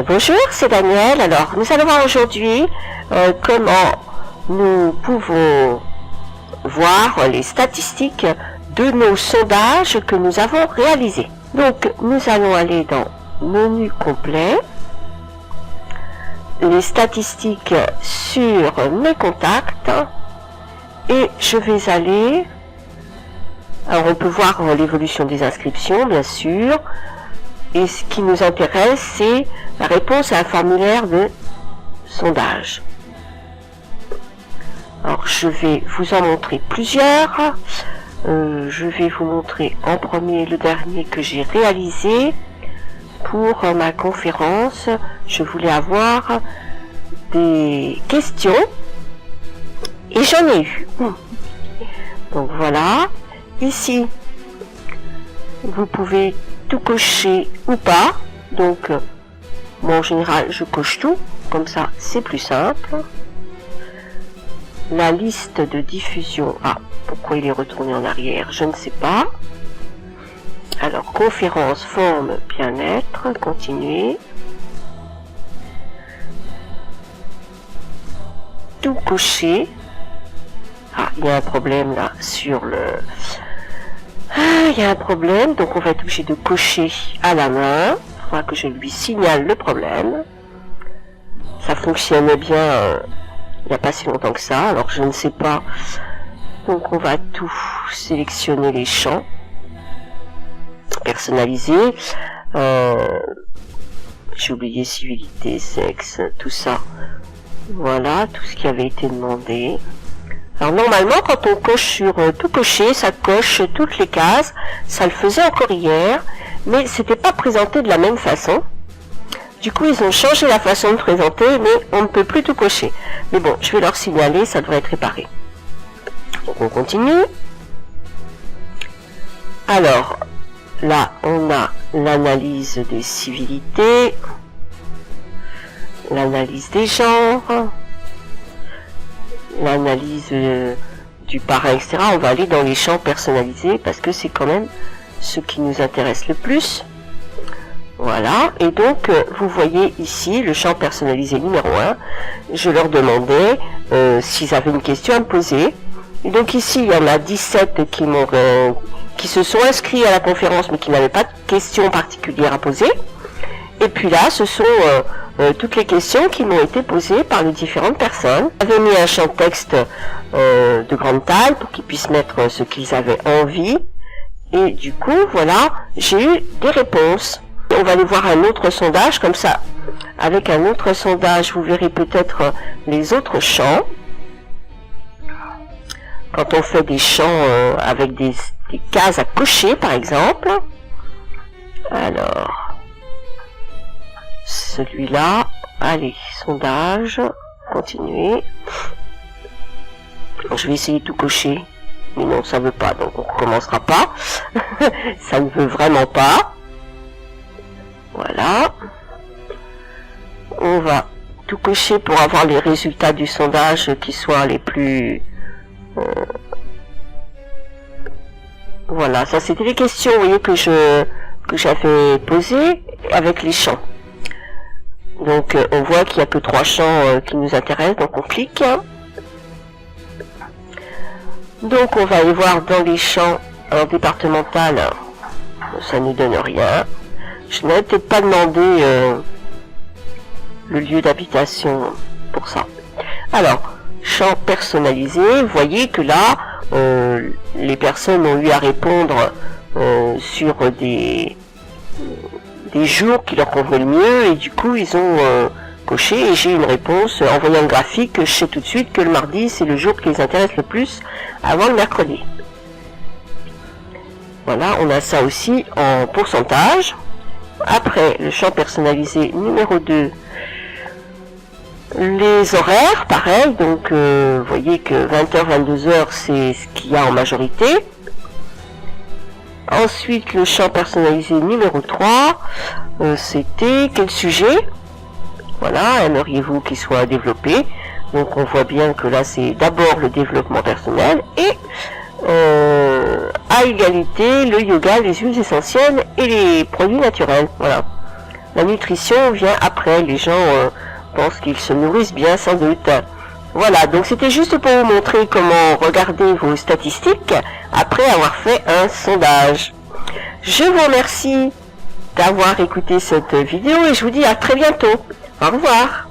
Bonjour, c'est Daniel. Alors, nous allons voir aujourd'hui comment nous pouvons voir les statistiques de nos sondages que nous avons réalisés. Donc, nous allons aller dans Menu complet, les statistiques sur mes contacts, et je vais aller... Alors, on peut voir l'évolution des inscriptions, bien sûr. Et ce qui nous intéresse, c'est la réponse à un formulaire de sondage. Alors, je vais vous en montrer plusieurs. Je vais vous montrer en premier le dernier que j'ai réalisé pour ma conférence. Je voulais avoir des questions et j'en ai eu. Donc voilà. Ici, vous pouvez tout cocher ou pas. Donc, moi en général, je coche tout. Comme ça, c'est plus simple. La liste de diffusion. Ah, pourquoi il est retourné en arrière? Je ne sais pas. Alors, conférence, forme, bien-être, continuer. Tout cocher. Ah, il y a un problème là sur le... Ah, il y a un problème, donc on va être obligé de cocher à la main. Il faudra que je lui signale le problème. Ça fonctionnait bien il n'y a pas si longtemps que ça, alors je ne sais pas. Donc on va tout sélectionner les champs. Personnaliser. J'ai oublié civilité, sexe, tout ça. Voilà, tout ce qui avait été demandé. Alors normalement, quand on coche sur tout cocher, ça coche toutes les cases. Ça le faisait encore hier, mais c'était pas présenté de la même façon. Du coup, ils ont changé la façon de présenter, mais on ne peut plus tout cocher. Mais bon, je vais leur signaler, ça devrait être réparé. Donc on continue. Alors, là, on a l'analyse des civilités, l'analyse des genres, l'analyse du parrain, etc. On va aller dans les champs personnalisés parce que c'est quand même ce qui nous intéresse le plus. Voilà, et donc vous voyez ici le champ personnalisé numéro 1. Je leur demandais s'ils avaient une question à me poser. Et donc ici, il y en a 17 qui se sont inscrits à la conférence mais qui n'avaient pas de questions particulières à poser. Et puis là, ce sont toutes les questions qui m'ont été posées par les différentes personnes. J'avais mis un champ texte de grande taille pour qu'ils puissent mettre ce qu'ils avaient envie. Et du coup, voilà, j'ai eu des réponses. On va aller voir un autre sondage, comme ça, avec un autre sondage, vous verrez peut-être les autres champs. Quand on fait des champs avec des cases à cocher, par exemple. Alors... celui-là, allez, sondage, continuer. Je vais essayer de tout cocher, mais non, ça veut pas, donc on recommencera pas. Ça ne veut vraiment pas. Voilà. On va tout cocher pour avoir les résultats du sondage qui soient les plus... Voilà, ça c'était les questions, vous voyez, que j'avais posées avec les champs. Donc on voit qu'il n'y a que 3 champs qui nous intéressent, donc on clique. Donc on va aller voir dans les champs départemental, ça ne nous donne rien. Je n'avais peut-être pas demandé le lieu d'habitation pour ça. Alors, champ personnalisé, vous voyez que là, les personnes ont eu à répondre sur des jours qui leur convenaient le mieux, et du coup ils ont coché, et j'ai une réponse en voyant le graphique. Je sais tout de suite que le mardi c'est le jour qui les intéresse le plus avant le mercredi. Voilà, on a ça aussi en pourcentage. Après, le champ personnalisé numéro 2, les horaires, pareil, donc vous voyez que 20h, 22h c'est ce qu'il y a en majorité. Ensuite, le champ personnalisé numéro 3, c'était quel sujet? Voilà, aimeriez-vous qu'il soit développé? Donc on voit bien que là c'est d'abord le développement personnel et à égalité le yoga, les huiles essentielles et les produits naturels. Voilà. La nutrition vient après. Les gens pensent qu'ils se nourrissent bien sans doute. Voilà, donc c'était juste pour vous montrer comment regarder vos statistiques après avoir fait un sondage. Je vous remercie d'avoir écouté cette vidéo et je vous dis à très bientôt. Au revoir.